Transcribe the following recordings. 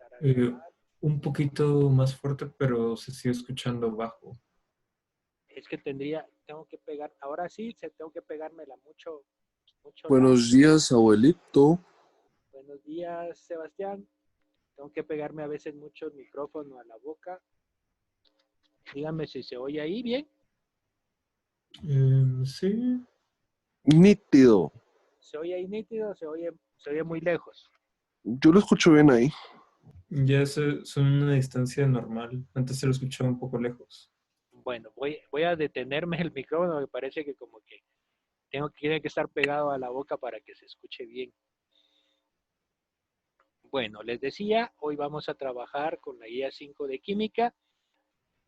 empezar a Eh, grabar. un poquito más fuerte, pero se sigue escuchando bajo. Es que tengo que pegar, ahora sí, tengo que pegármela mucho, mucho la. Buenos días, abuelito. Buenos días, Sebastián. Tengo que pegarme a veces mucho el micrófono a la boca. Dígame si se oye ahí bien. Sí, Nítido. ¿Se oye ahí nítido? Se oye muy lejos? Yo lo escucho bien ahí. ya son una distancia normal. Antes se lo escuchaba un poco lejos. Bueno, voy a detenerme el micrófono, me parece que como que tiene que estar pegado a la boca para que se escuche bien. Bueno, les decía, hoy vamos a trabajar con la guía 5 de química.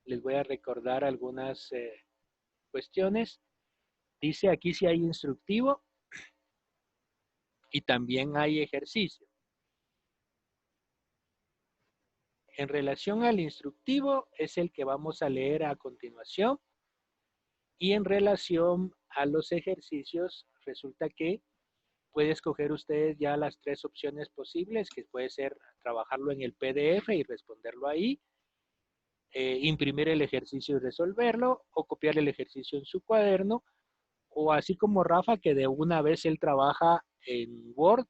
Les voy a recordar algunas cuestiones. Dice aquí si hay instructivo y también hay ejercicio. En relación al instructivo es el que vamos a leer a continuación y en relación a los ejercicios resulta que puede escoger ustedes ya las tres opciones posibles, que puede ser trabajarlo en el PDF y responderlo ahí, imprimir el ejercicio y resolverlo, o copiar el ejercicio en su cuaderno, o así como Rafa, que de una vez él trabaja en Word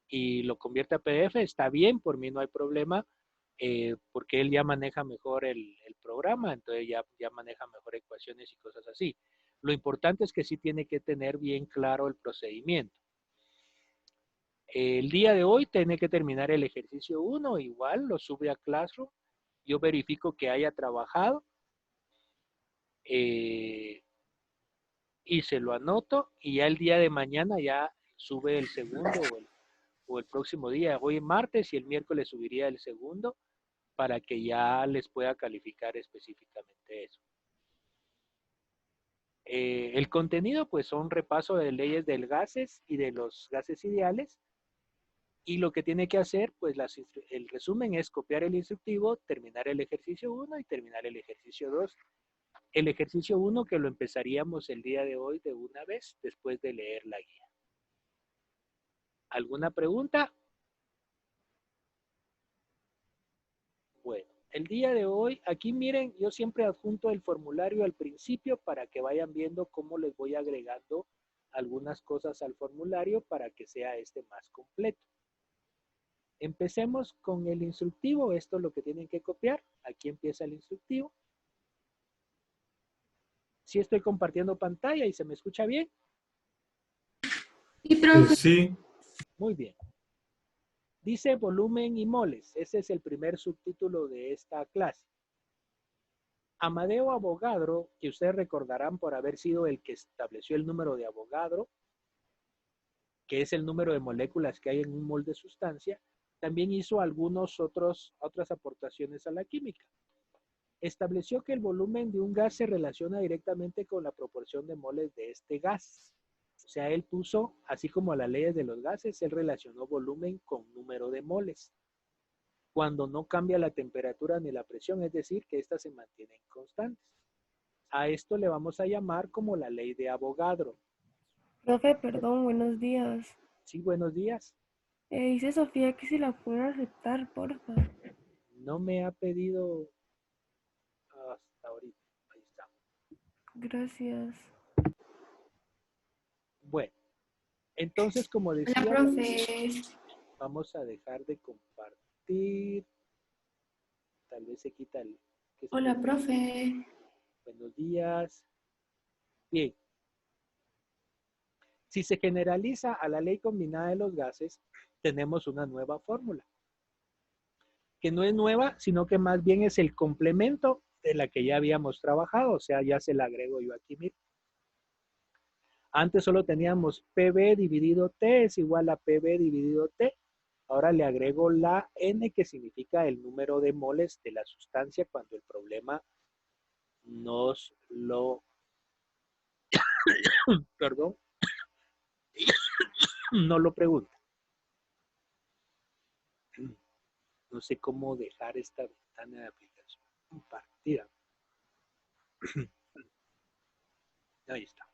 y lo convierte a PDF, está bien, por mí no hay problema, porque él ya maneja mejor el programa, entonces ya maneja mejor ecuaciones y cosas así. Lo importante es que sí tiene que tener bien claro el procedimiento. El día de hoy tiene que terminar el ejercicio 1, igual lo sube a Classroom, yo verifico que haya trabajado eh, y se lo anoto y ya el día de mañana ya sube el segundo o el próximo día, hoy martes y el miércoles subiría el segundo para que ya les pueda calificar específicamente eso. El contenido pues son repaso de leyes del gases y de los gases ideales. Y lo que tiene que hacer, pues el resumen es copiar el instructivo, terminar el ejercicio 1 y terminar el ejercicio 2. El ejercicio 1 que lo empezaríamos el día de hoy de una vez después de leer la guía. ¿Alguna pregunta? Bueno, el día de hoy, aquí miren, yo siempre adjunto el formulario al principio para que vayan viendo cómo les voy agregando algunas cosas al formulario para que sea este más completo. Empecemos con el instructivo, esto es lo que tienen que copiar. Aquí empieza el instructivo. Si estoy compartiendo pantalla y se me escucha bien. Sí, profe. Sí, Muy bien. Dice volumen y moles. Ese es el primer subtítulo de esta clase. Amadeo Avogadro, que ustedes recordarán por haber sido el que estableció el número de Avogadro, que es el número de moléculas que hay en un mol de sustancia, también hizo otras aportaciones a la química. Estableció que el volumen de un gas se relaciona directamente con la proporción de moles de este gas. O sea, él puso, así como las leyes de los gases, él relacionó volumen con número de moles. Cuando no cambia la temperatura ni la presión, es decir, que éstas se mantienen constantes. A esto le vamos a llamar como la ley de Avogadro. Profe, perdón, buenos días. Sí, buenos días. Dice Sofía que si la puedo aceptar, porfa. No me ha pedido hasta ahorita. Ahí está. Gracias. Bueno, entonces, como Hola, decía, profe. vamos a dejar de compartir. Tal vez se quita el que Hola, esté. profe. Buenos días. Bien. Si se generaliza a la ley combinada de los gases, tenemos una nueva fórmula. Que no es nueva, sino que más bien es el complemento de la que ya habíamos trabajado. O sea, ya se la agrego yo aquí. Mira. Antes solo teníamos PB dividido T es igual a PB dividido T. Ahora le agrego la N, que significa el número de moles de la sustancia cuando el problema nos lo, perdón, no lo pregunta. No sé cómo dejar esta ventana de aplicación compartida. Ahí está.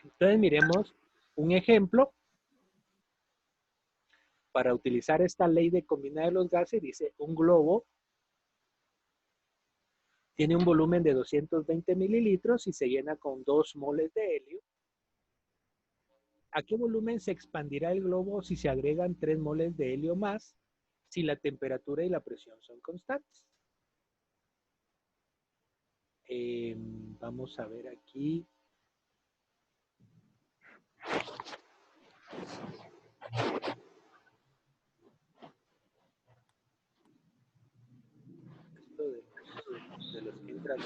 Entonces miremos un ejemplo. para utilizar esta ley de combinar de los gases, dice un globo tiene un volumen de 220 mililitros y se llena con 2 moles de helio. ¿A qué volumen se expandirá el globo si se agregan 3 moles de helio más si la temperatura y la presión son constantes? Vamos a ver aquí. Esto de los que entran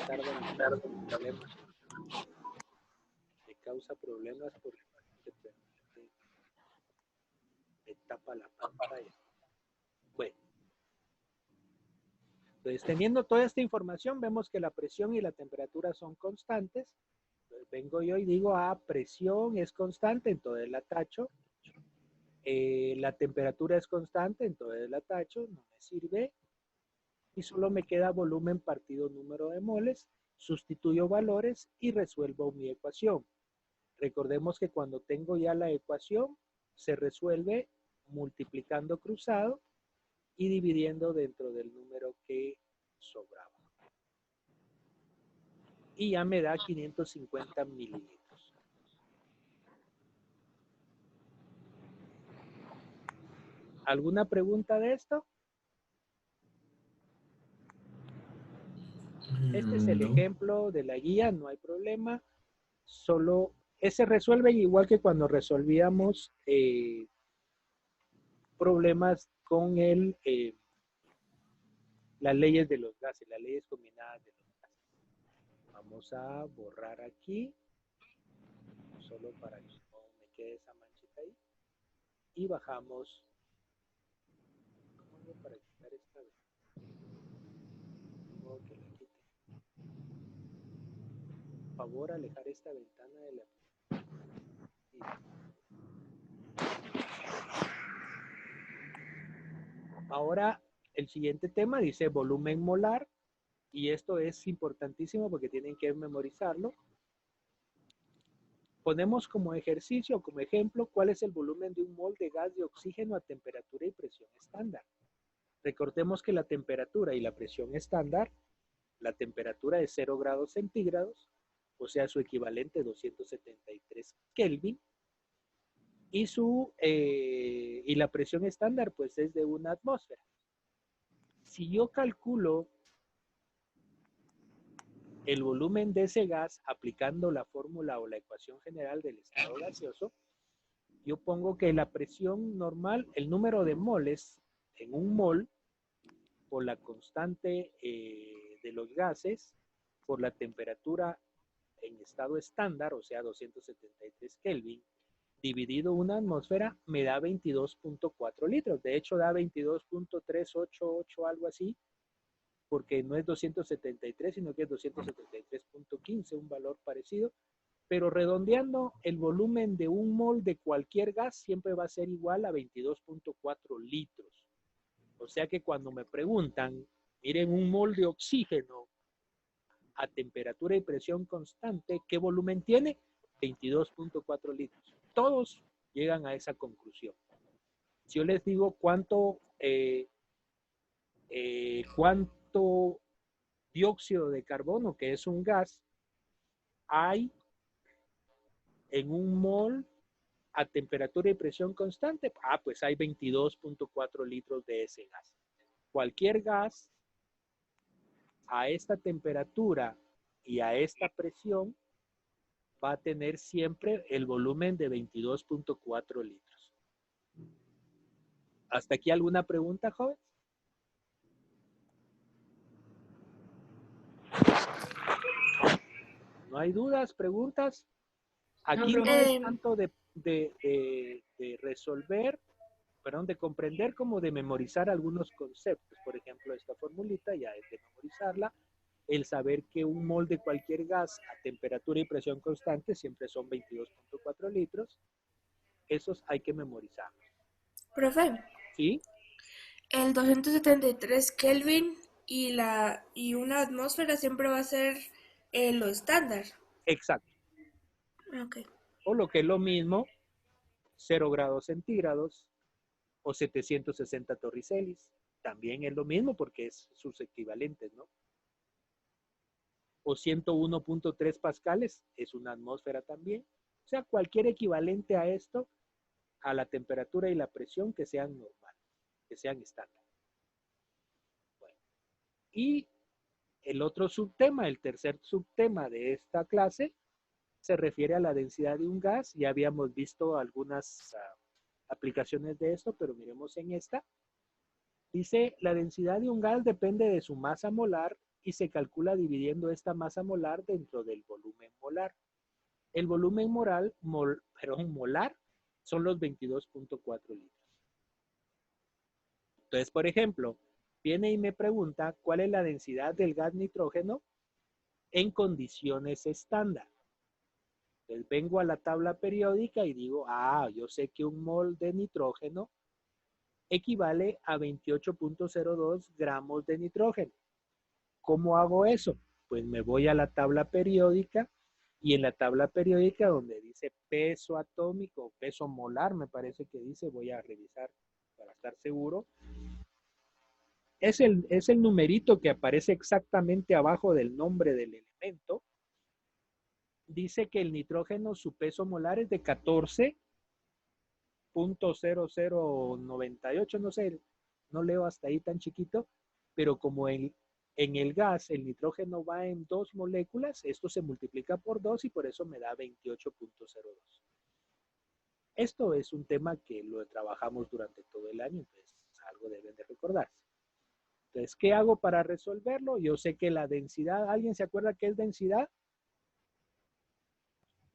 tarde en problemas, te causa problemas porque te tapa la pantalla. Bueno, entonces teniendo toda esta información, vemos que la presión y la temperatura son constantes. Entonces vengo yo y digo, presión es constante, entonces la tacho. La temperatura es constante, entonces la tacho, no me sirve. Y solo me queda volumen partido número de moles. Sustituyo valores y resuelvo mi ecuación. Recordemos que cuando tengo ya la ecuación, se resuelve multiplicando cruzado y dividiendo dentro del número que sobraba. Y ya me da 550 mililitros. ¿Alguna pregunta de esto? Este es el No. ejemplo de la guía, no hay problema. Solo se resuelve igual que cuando resolvíamos problemas con las leyes de los gases, las leyes combinadas de los gases. Vamos a borrar aquí, solo para que no me quede esa manchita ahí. Y bajamos. ¿Cómo hago para quitar esta vez? No, que la quite. Por favor, alejar esta ventana de la... Ahora, el siguiente tema dice volumen molar, y esto es importantísimo porque tienen que memorizarlo. Ponemos como ejercicio, como ejemplo, cuál es el volumen de un mol de gas de oxígeno a temperatura y presión estándar. Recordemos que la temperatura y la presión estándar, la temperatura es 0 grados centígrados, o sea, su equivalente 273 Kelvin, y la presión estándar pues es de una atmósfera. Si yo calculo el volumen de ese gas aplicando la fórmula o la ecuación general del estado gaseoso, yo pongo que la presión normal, el número de moles en un mol, por la constante de los gases, por la temperatura en estado estándar, o sea 273 Kelvin, dividido una atmósfera, me da 22.4 litros. De hecho, da 22.388, algo así, porque no es 273, sino que es 273.15, un valor parecido. Pero redondeando, el volumen de un mol de cualquier gas siempre va a ser igual a 22.4 litros. O sea que cuando me preguntan, miren, un mol de oxígeno a temperatura y presión constante, ¿qué volumen tiene? 22.4 litros. Todos llegan a esa conclusión. Si yo les digo cuánto dióxido de carbono, que es un gas, hay en un mol a temperatura y presión constante, pues hay 22.4 litros de ese gas. Cualquier gas a esta temperatura y a esta presión va a tener siempre el volumen de 22.4 litros. ¿Hasta aquí alguna pregunta, joven? ¿No hay dudas, preguntas? Aquí no es tanto de resolver, perdón, de comprender como de memorizar algunos conceptos. Por ejemplo, esta formulita ya es de memorizarla. El saber que un mol de cualquier gas a temperatura y presión constante siempre son 22.4 litros. Esos hay que memorizarlos. Profe, ¿Sí? el 273 Kelvin y una atmósfera siempre va a ser lo estándar. Exacto. Ok. O lo que es lo mismo, 0 grados centígrados, o 760 torricelis. También es lo mismo porque es sus equivalentes, ¿no? O 101.3 pascales es una atmósfera también. O sea, cualquier equivalente a esto, a la temperatura y la presión que sean normales, que sean estándar. Bueno, y el otro subtema, el tercer subtema de esta clase, se refiere a la densidad de un gas. Ya habíamos visto algunas aplicaciones de esto, pero miremos en esta. Dice, la densidad de un gas depende de su masa molar y se calcula dividiendo esta masa molar dentro del volumen molar. El volumen molar son los 22.4 litros. Entonces, por ejemplo, viene y me pregunta cuál es la densidad del gas nitrógeno en condiciones estándar. Entonces vengo a la tabla periódica y digo, yo sé que un mol de nitrógeno equivale a 28.02 gramos de nitrógeno. ¿Cómo hago eso? Pues me voy a la tabla periódica y en la tabla periódica donde dice peso atómico, peso molar, me parece que dice, voy a revisar para estar seguro. Es el numerito que aparece exactamente abajo del nombre del elemento. Dice que el nitrógeno, su peso molar es de 14.0098, no sé, no leo hasta ahí tan chiquito, pero como en el gas el nitrógeno va en 2 moléculas, esto se multiplica por 2 y por eso me da 28.02. Esto es un tema que lo trabajamos durante todo el año, entonces algo deben de recordarse. Entonces, ¿qué hago para resolverlo? Yo sé que la densidad, ¿alguien se acuerda qué es densidad?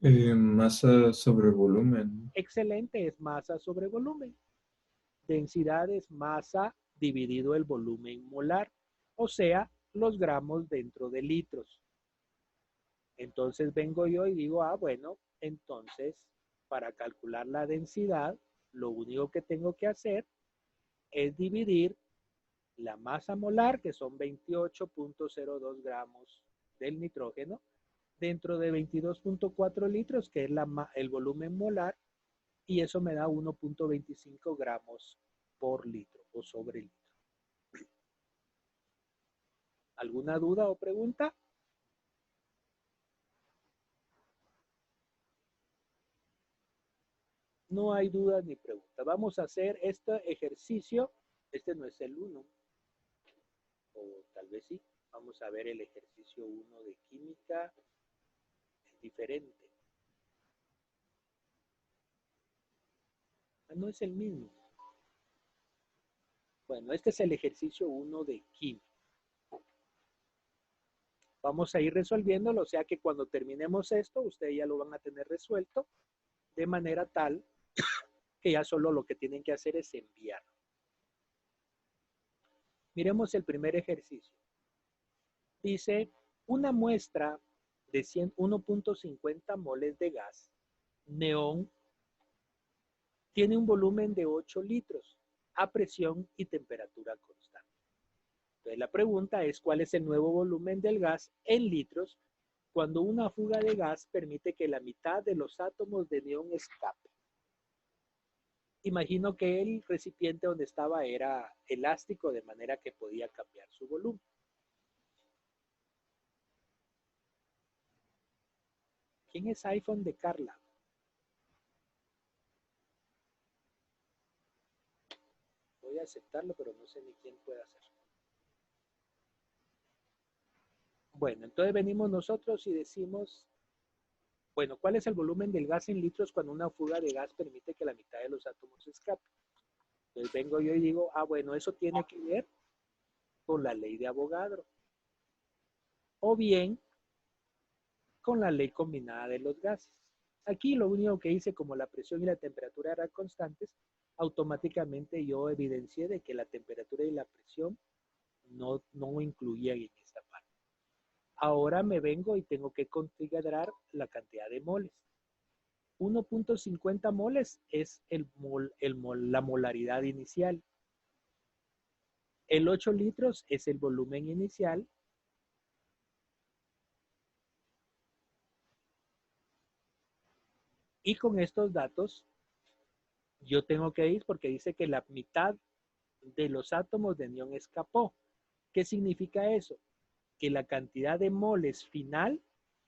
Masa sobre volumen. Excelente, es masa sobre volumen. Densidad es masa dividido el volumen molar, o sea, los gramos dentro de litros. Entonces vengo yo y digo, bueno, entonces para calcular la densidad, lo único que tengo que hacer es dividir la masa molar, que son 28.02 gramos del nitrógeno, dentro de 22.4 litros, que es el volumen molar, y eso me da 1.25 gramos por litro o sobre litro. ¿Alguna duda o pregunta? No hay duda ni pregunta. Vamos a hacer este ejercicio. Este no es el 1, o tal vez sí. Vamos a ver el ejercicio 1 de química. Es diferente. No es el mismo. Bueno, este es el ejercicio 1 de química. Vamos a ir resolviéndolo, o sea que cuando terminemos esto, ustedes ya lo van a tener resuelto de manera tal que ya solo lo que tienen que hacer es enviarlo. Miremos el primer ejercicio. Dice, una muestra de 1.50 moles de gas neón tiene un volumen de 8 litros a presión y temperatura constante. Entonces la pregunta es, ¿cuál es el nuevo volumen del gas en litros cuando una fuga de gas permite que la mitad de los átomos de neón escape? Imagino que el recipiente donde estaba era elástico, de manera que podía cambiar su volumen. ¿Quién es iPhone de Carla? Voy a aceptarlo, pero no sé ni quién puede hacer. Bueno, entonces venimos nosotros y decimos, bueno, ¿cuál es el volumen del gas en litros cuando una fuga de gas permite que la mitad de los átomos escape? Entonces vengo yo y digo, bueno, eso tiene que ver con la ley de Avogadro. O bien con la ley combinada de los gases. Aquí lo único que hice, como la presión y la temperatura eran constantes, automáticamente yo evidencié de que la temperatura y la presión no incluían en esta parte. Ahora me vengo y tengo que considerar la cantidad de moles. 1.50 moles es la molaridad inicial. El 8 litros es el volumen inicial. Y con estos datos yo tengo que ir porque dice que la mitad de los átomos de neón escapó. ¿Qué significa eso? Que la cantidad de moles final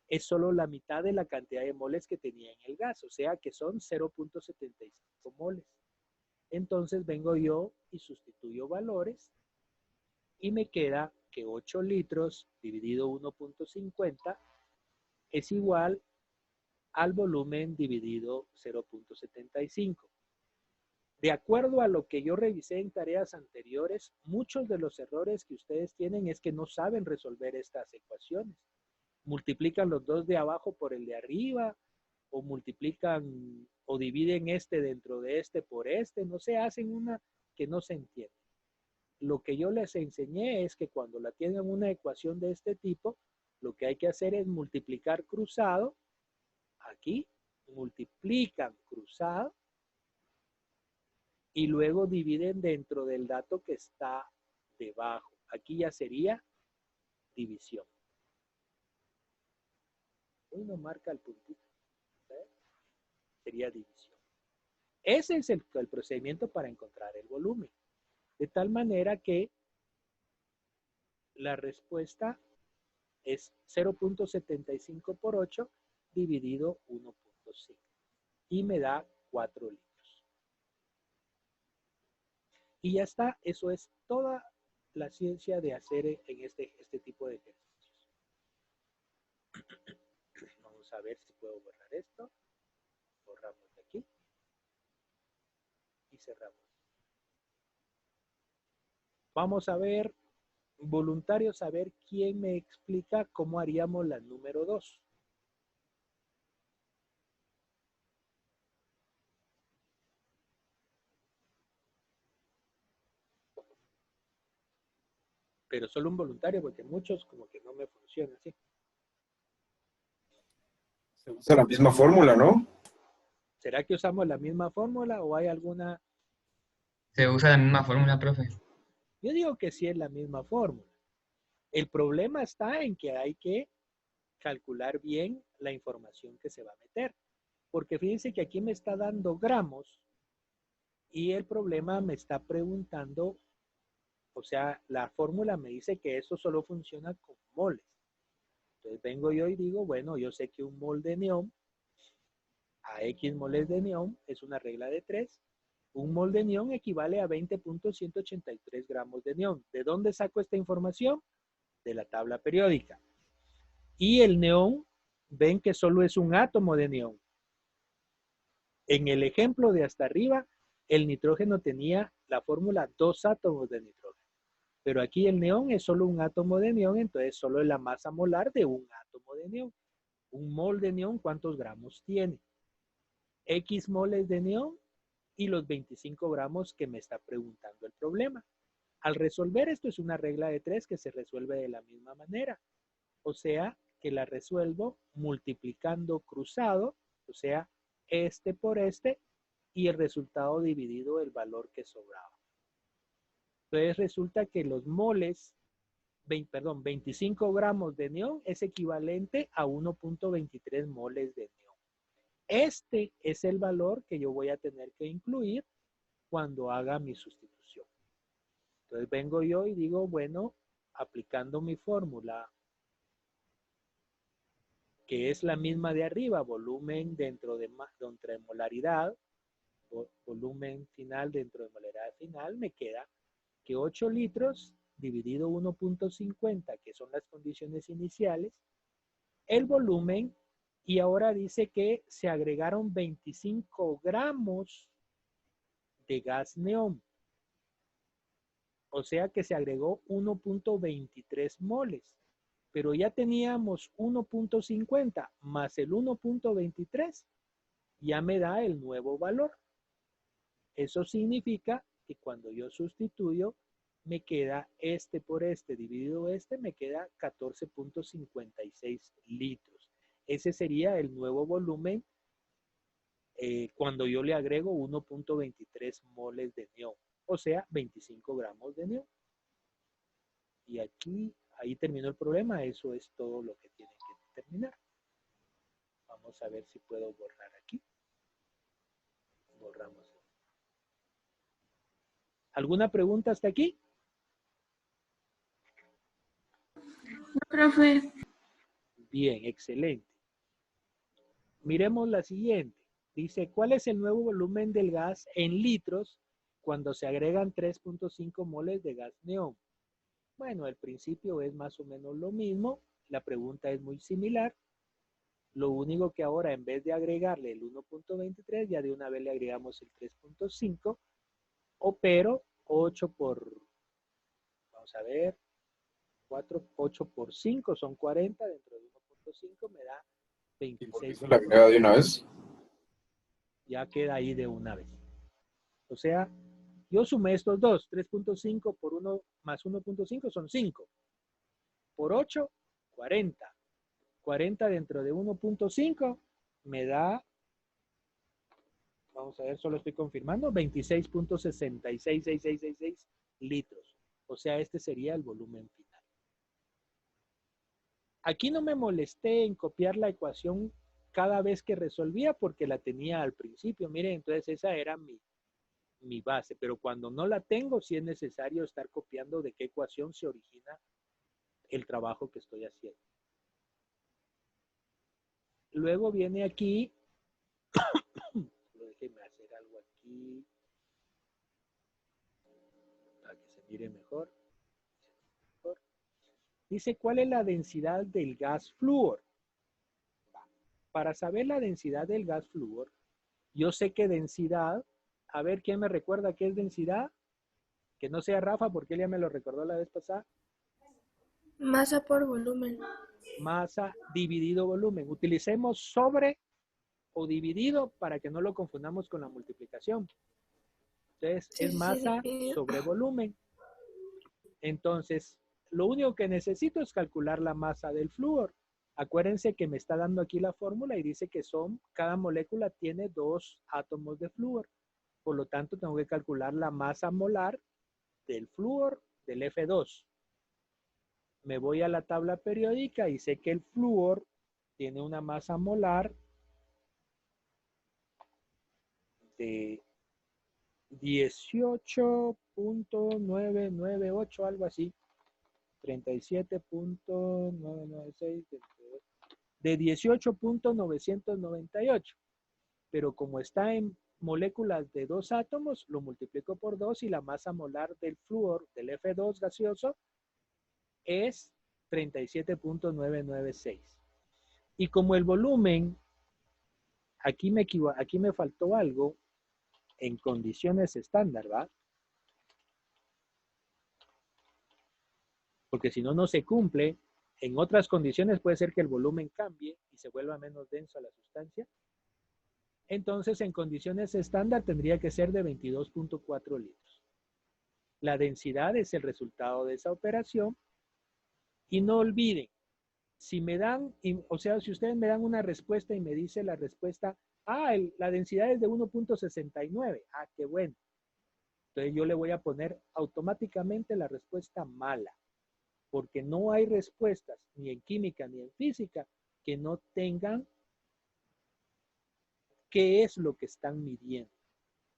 es solo la mitad de la cantidad de moles que tenía en el gas, o sea que son 0.75 moles. Entonces vengo yo y sustituyo valores y me queda que 8 litros dividido 1.50 es igual al volumen dividido 0.75. De acuerdo a lo que yo revisé en tareas anteriores, muchos de los errores que ustedes tienen es que no saben resolver estas ecuaciones. Multiplican los dos de abajo por el de arriba, o multiplican o dividen este dentro de este por este, no sé, hacen una que no se entiende. Lo que yo les enseñé es que cuando la tienen una ecuación de este tipo, lo que hay que hacer es multiplicar cruzado, aquí, multiplican cruzado, y luego dividen dentro del dato que está debajo. Aquí ya sería división. Uno marca el puntito. ¿Ves? Sería división. Ese es el procedimiento para encontrar el volumen. De tal manera que la respuesta es 0.75 por 8 dividido 1.5. Y me da 4 litros. Y ya está, eso es toda la ciencia de hacer en este tipo de ejercicios. Vamos a ver si puedo borrar esto. Borramos de aquí. Y cerramos. Vamos a ver, voluntarios, a ver quién me explica cómo haríamos la número 2. Pero solo un voluntario, porque muchos como que no me funciona así. Se usa la misma fórmula, ¿no? ¿Será que usamos la misma fórmula o hay alguna? Se usa la misma fórmula, profe. Yo digo que sí es la misma fórmula. El problema está en que hay que calcular bien la información que se va a meter. Porque fíjense que aquí me está dando gramos y el problema me está preguntando, o sea, la fórmula me dice que eso solo funciona con moles. Entonces vengo yo y digo, bueno, yo sé que un mol de neón a X moles de neón es una regla de 3. Un mol de neón equivale a 20.183 gramos de neón. ¿De dónde saco esta información? De la tabla periódica. Y el neón, ven que solo es un átomo de neón. En el ejemplo de hasta arriba, el nitrógeno tenía la fórmula 2 átomos de nitrógeno. Pero aquí el neón es solo un átomo de neón, entonces solo es la masa molar de un átomo de neón. Un mol de neón, ¿cuántos gramos tiene? X moles de neón y los 25 gramos que me está preguntando el problema. Al resolver esto es una regla de 3 que se resuelve de la misma manera. O sea, que la resuelvo multiplicando cruzado, o sea, este por este, y el resultado dividido el valor que sobraba. Entonces resulta que los moles, 25 gramos de neón es equivalente a 1.23 moles de neón. Este es el valor que yo voy a tener que incluir cuando haga mi sustitución. Entonces vengo yo y digo, bueno, aplicando mi fórmula, que es la misma de arriba, volumen dentro de molaridad, volumen final dentro de molaridad final, me queda que 8 litros dividido 1.50, que son las condiciones iniciales, el volumen, y ahora dice que se agregaron 25 gramos de gas neón. O sea que se agregó 1.23 moles. Pero ya teníamos 1.50 más el 1.23, ya me da el nuevo valor. Eso significa que cuando yo sustituyo, me queda este por este dividido este, me queda 14.56 litros. Ese sería el nuevo volumen cuando yo le agrego 1.23 moles de neón, o sea, 25 gramos de neón. Y aquí, ahí terminó el problema, eso es todo lo que tiene que terminar. Vamos a ver si puedo borrar aquí. Borramos. ¿Alguna pregunta hasta aquí? No, profe. Bien, excelente. Miremos la siguiente. Dice, ¿cuál es el nuevo volumen del gas en litros cuando se agregan 3.5 moles de gas neón? Bueno, el principio es más o menos lo mismo. La pregunta es muy similar. Lo único que ahora en vez de agregarle el 1.23, ya de una vez le agregamos el 3.5, pero 8 por, vamos a ver, 8 por 5 son 40, dentro de 1.5 me da ¿Y por qué 26. hizo la agrega de una vez? Ya queda ahí de una vez. O sea, yo sumé estos dos, 3.5 por 1 más 1.5 son 5. Por 8, 40. 40 dentro de 1.5 me da, vamos a ver, solo estoy confirmando, 26.666666 litros. O sea, este sería el volumen final. Aquí no me molesté en copiar la ecuación cada vez que resolvía porque la tenía al principio. Miren, entonces esa era mi base, pero cuando no la tengo, sí es necesario estar copiando de qué ecuación se origina el trabajo que estoy haciendo. Luego viene aquí, déjenme hacer algo aquí para que se mire mejor. Dice, ¿cuál es la densidad del gas flúor? Para saber la densidad del gas flúor, yo sé que densidad, a ver, ¿quién me recuerda qué es densidad? Que no sea Rafa, porque él ya me lo recordó la vez pasada. Masa por volumen. Masa dividido volumen. Utilicemos sobre o dividido para que no lo confundamos con la multiplicación. Entonces, Sí, es sí, sí, masa dividido. sobre volumen. Entonces, lo único que necesito es calcular la masa del flúor. Acuérdense que me está dando aquí la fórmula y dice que cada molécula tiene 2 átomos de flúor. Por lo tanto, tengo que calcular la masa molar del flúor del F2. Me voy a la tabla periódica y sé que el flúor tiene una masa molar de 18.998, algo así. 37.996 de 18.998. Pero como está en moléculas de 2 átomos, lo multiplico por 2 y la masa molar del flúor, del F2 gaseoso, es 37.996. Y como el volumen, aquí me faltó algo en condiciones estándar, ¿va? Porque si no, no se cumple. En otras condiciones puede ser que el volumen cambie y se vuelva menos denso la sustancia. Entonces, en condiciones estándar tendría que ser de 22.4 litros. La densidad es el resultado de esa operación. Y no olviden, si me dan, o sea, si ustedes me dan una respuesta y me dice la respuesta, la densidad es de 1.69. Qué bueno. Entonces yo le voy a poner automáticamente la respuesta mala, porque no hay respuestas ni en química ni en física que no tengan qué es lo que están midiendo.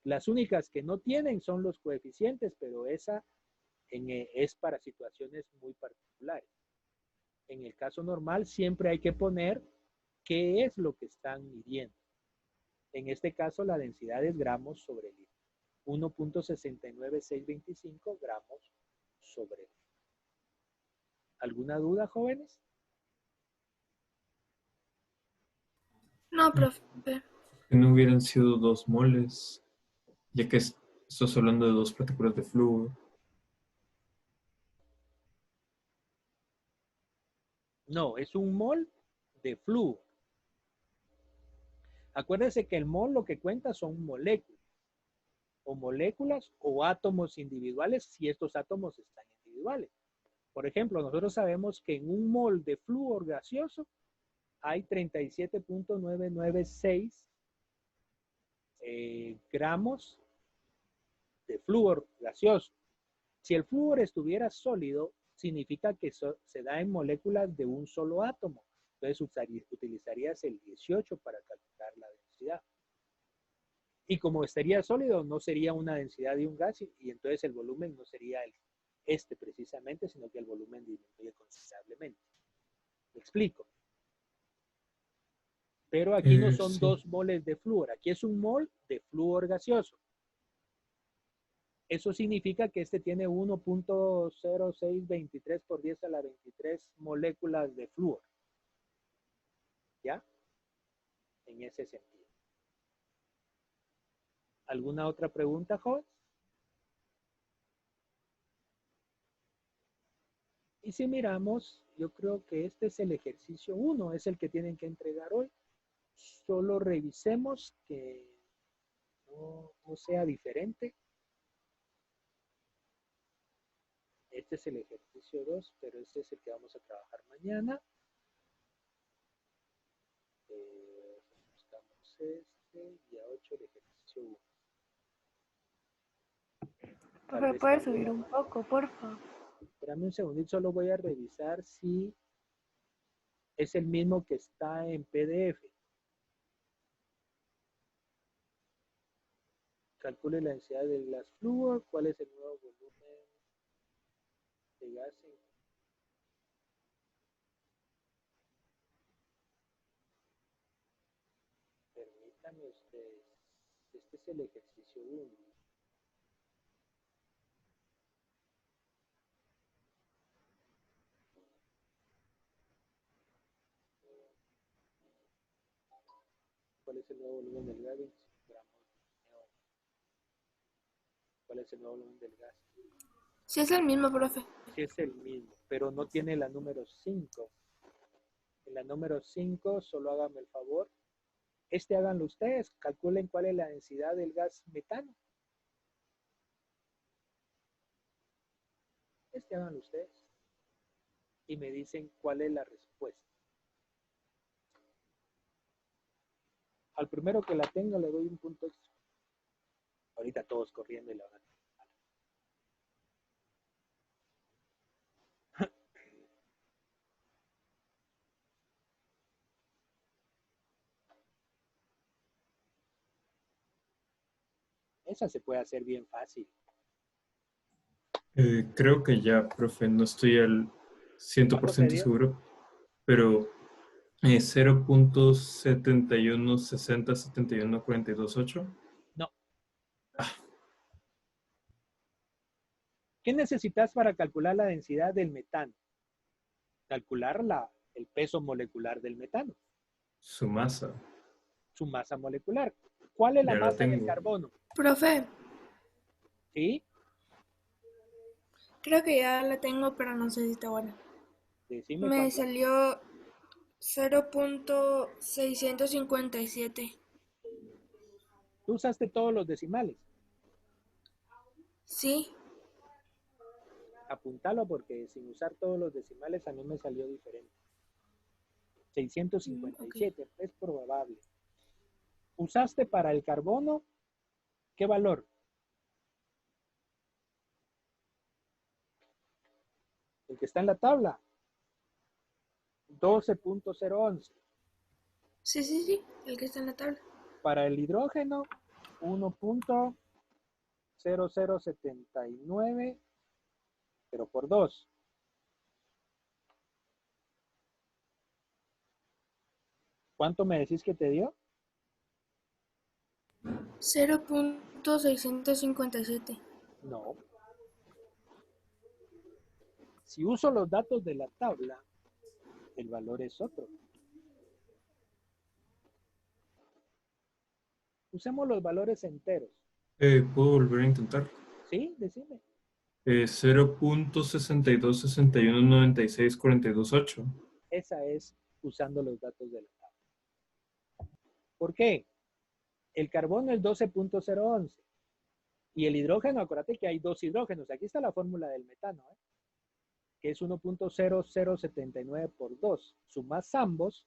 Las únicas que no tienen son los coeficientes, pero esa es para situaciones muy particulares. En el caso normal siempre hay que poner qué es lo que están midiendo. En este caso la densidad es gramos sobre litro. 1.69625 gramos sobre litro. ¿Alguna duda, jóvenes? No, profe. Que no hubieran sido 2 moles, ya que estás hablando de 2 partículas de flúor. No, es un mol de flúor. Acuérdense que el mol lo que cuenta son moléculas o átomos individuales si estos átomos están individuales. Por ejemplo, nosotros sabemos que en un mol de flúor gaseoso hay 37.996 gramos de flúor gaseoso. Si el flúor estuviera sólido, significa que se da en moléculas de un solo átomo. Entonces utilizarías el 18 para calcular la densidad. Y como estaría sólido, no sería una densidad de un gas y entonces el volumen no sería este precisamente, sino que el volumen disminuye considerablemente. ¿Me explico? Pero aquí no son Sí. 2 moles de flúor, aquí es un mol de flúor gaseoso. Eso significa que este tiene 1.0623 por 10 a la 23 moléculas de flúor. ¿Ya? En ese sentido. ¿Alguna otra pregunta, joven? Y si miramos, yo creo que este es el ejercicio 1, es el que tienen que entregar hoy. Solo revisemos que no sea diferente. Este es el ejercicio 2, pero este es el que vamos a trabajar mañana. Buscamos este y a 8 el ejercicio 1. Profe, ¿puede subir un poco, porfa? Espérame un segundito, solo voy a revisar si es el mismo que está en PDF. Calcule la densidad del gas flúor, cuál es el nuevo volumen de gas en... Permítanme ustedes, este es el ejercicio 1. ¿Cuál es el nuevo volumen del gas? 25 gramos de neón. ¿Cuál es el nuevo volumen del gas? Sí, es el mismo, profe. Sí es el mismo, pero no tiene la número 5. En la número 5, solo háganme el favor. Háganlo ustedes. Calculen cuál es la densidad del gas metano. Háganlo ustedes. Y me dicen cuál es la respuesta. Al primero que la tenga le doy un punto extra. Ahorita todos corriendo y la van a... Esa se puede hacer bien fácil. Creo que ya, profe, no estoy al ¿Cuánto te 100% dio? seguro, pero 0.71607142.8. No. ¿Qué necesitas para calcular la densidad del metano? Calcular el peso molecular del metano. Su masa. Su masa molecular. ¿Cuál es la Ya la masa del tengo. carbono? Profe, ¿Sí? creo que ya la tengo, pero no sé si está buena. Decime Me cuánto. salió 0.657. Tú usaste todos los decimales. Sí, Apúntalo porque sin usar todos los decimales a mí me salió diferente. 657, es probable. ¿Usaste para el carbono qué valor? El que está en la tabla. 12.011. sí, el que está en la tabla. Para el hidrógeno, 1.0079, pero por 2. ¿Cuánto me decís que te dio? 0.657. No. Si uso los datos de la tabla, el valor es otro. Usemos los valores enteros. ¿Puedo volver a intentar? ¿Sí? Decime. 0.62619642.8. Esa es usando los datos de la tabla. ¿Por qué? El carbono es 12.011. Y el hidrógeno, acuérdate que hay 2 hidrógenos. Aquí está la fórmula del metano, que es 1.0079 por 2. Sumás ambos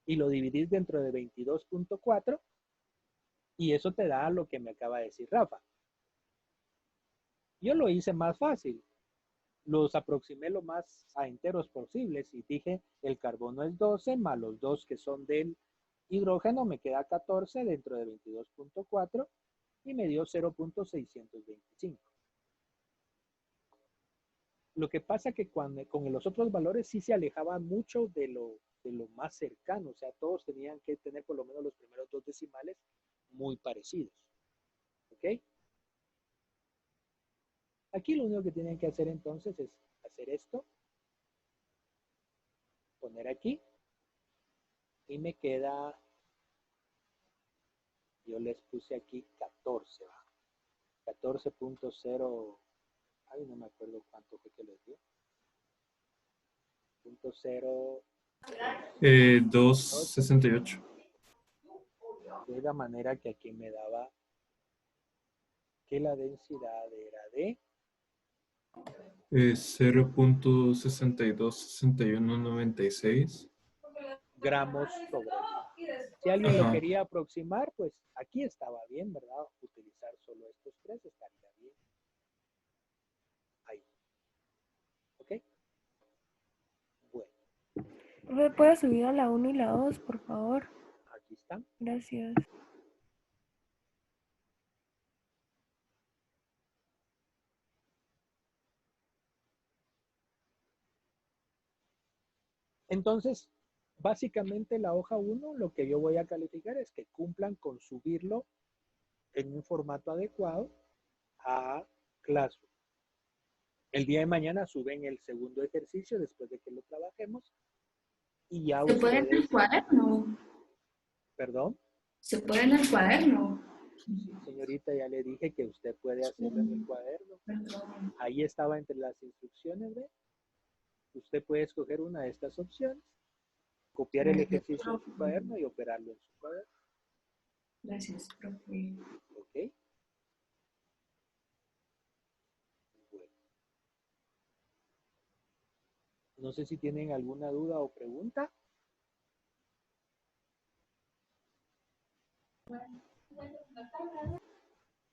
y lo dividís dentro de 22.4 y eso te da lo que me acaba de decir Rafa. Yo lo hice más fácil. Los aproximé lo más a enteros posibles y dije el carbono es 12 más los 2 que son del Hidrógeno me queda 14 dentro de 22.4 y me dio 0.625. Lo que pasa que con los otros valores sí se alejaba mucho de lo más cercano, o sea, todos tenían que tener por lo menos los primeros dos decimales muy parecidos. ¿Ok? Aquí lo único que tienen que hacer entonces es hacer esto, poner aquí, y me queda, yo les puse aquí 14, ¿va? 14.0, ay, no me acuerdo cuánto fue que les dio. 0.0 268. de la manera que aquí me daba que la densidad era de 0.626196 gramos sobre litro. Si alguien lo quería aproximar, pues aquí estaba bien, ¿verdad? Utilizar solo estos tres estaría bien. Ahí. ¿Ok? Bueno. ¿Me puede subir a la 1 y la 2, por favor? Aquí están. Gracias. Entonces, básicamente la hoja 1, lo que yo voy a calificar es que cumplan con subirlo en un formato adecuado a Classroom. El día de mañana suben el segundo ejercicio después de que lo trabajemos y ya ¿Se puede en ustedes... el cuaderno? ¿Perdón? ¿Se puede en el cuaderno? Sí, señorita, ya le dije que usted puede hacerlo en el cuaderno. Perdón. Ahí estaba entre las instrucciones, ¿ve? Usted puede escoger una de estas opciones, copiar el ejercicio en su cuaderno y operarlo en su cuaderno. Gracias, profe. ¿Ok? Bueno. No sé si tienen alguna duda o pregunta.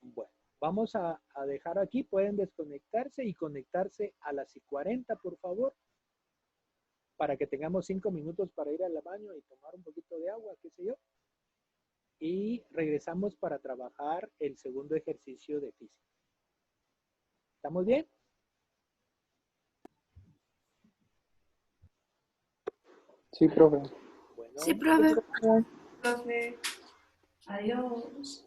Bueno, vamos a dejar aquí. Pueden desconectarse y conectarse a las 40, por favor, para que tengamos 5 minutos para ir al baño y tomar un poquito de agua, qué sé yo. Y regresamos para trabajar el segundo ejercicio de física. ¿Estamos bien? Sí, profe. Bueno, Sí, profe. Profe, adiós.